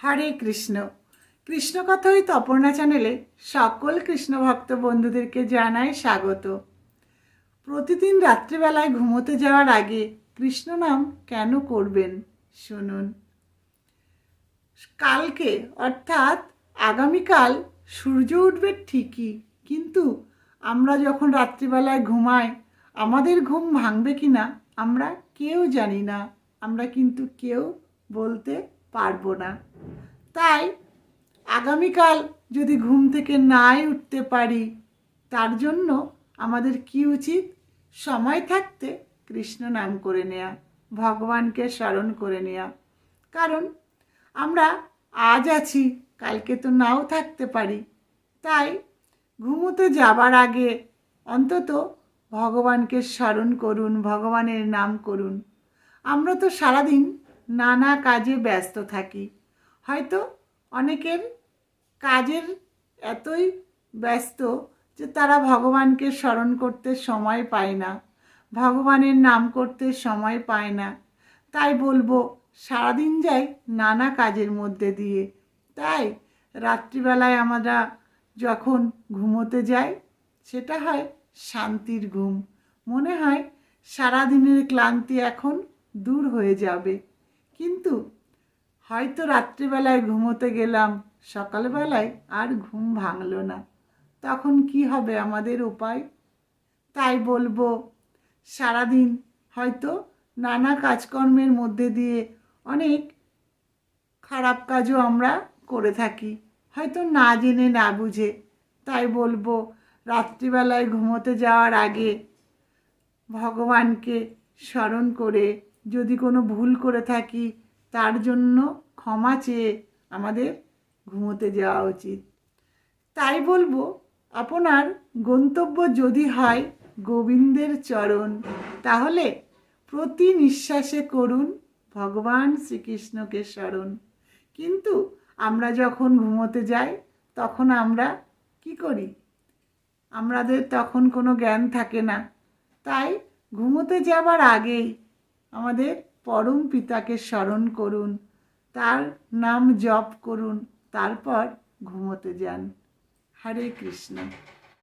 হরে কৃষ্ণ। কৃষ্ণ কথা ওই তপর্ণা চ্যানেলে সকল কৃষ্ণ ভক্ত বন্ধুদেরকে জানাই স্বাগত। প্রতিদিন রাত্রিবেলায় ঘুমোতে যাওয়ার আগে কৃষ্ণ নাম কেন করবেন শুনুন। কালকে অর্থাৎ আগামীকাল সূর্য উঠবে ঠিকই, কিন্তু আমরা যখন রাত্রিবেলায় ঘুমাই আমাদের ঘুম ভাঙবে কি না আমরা কেউ জানি না, আমরা কিন্তু কেউ বলতে পারবো না। তাই আগামীকাল যদি ঘুম থেকে নাই উঠতে পারি, তার জন্য আমাদের কি উচিত? সময় থাকতে কৃষ্ণ নাম করে নেওয়া, ভগবানকে স্মরণ করে নেওয়া। কারণ আমরা আজ আছি, কালকে তো নাও থাকতে পারি। তাই ঘুমোতে যাবার আগে অন্তত ভগবানকে স্মরণ করুন, ভগবানের নাম করুন। আমরা তো সারাদিন নানা কাজে ব্যস্ত থাকি, হয়তো অনেকের কাজের এতই ব্যস্ত যে তারা ভগবানকে স্মরণ করতে সময় পায় না, ভগবানের নাম করতে সময় পায় না। তাই বলবো, সারাদিন যাই নানা কাজের মধ্যে দিয়ে। তাই রাত্রিবেলায় আমরা যখন ঘুমোতে যাই সেটা হয় শান্তির ঘুম। মনে হয় সারাদিনের ক্লান্তি এখন দূর হয়ে যাবে। কিন্তু হয়তো রাত্রিবেলায় ঘুমোতে গেলাম, সকালবেলায় আর ঘুম ভাঙলো না, তখন কি হবে আমাদের উপায়? তাই বলবো, সারাদিন হয়তো নানা কাজকর্মের মধ্যে দিয়ে অনেক খারাপ কাজও আমরা করে থাকি, হয়তো না জেনে না বুঝে। তাই বলবো, রাত্রিবেলায় ঘুমোতে যাওয়ার আগে ভগবানকে স্মরণ করে যদি কোনো ভুল করে থাকি তার জন্য ক্ষমা চেয়ে আমাদের ঘুমোতে যাওয়া উচিত। তাই বলবো, আপনার গন্তব্য যদি হয় গোবিন্দের চরণ, তাহলে প্রতি নিঃশ্বাসে করুন ভগবান শ্রীকৃষ্ণকে স্মরণ। কিন্তু আমরা যখন ঘুমোতে যাই তখন আমরা কি করি? আমাদের তখন কোনো জ্ঞান থাকে না। তাই ঘুমোতে যাবার আগেই আমাদের পরম পিতাকে স্মরণ করুন, তার নাম জপ করুন, তারপর ঘুমোতে যান। হরে কৃষ্ণ।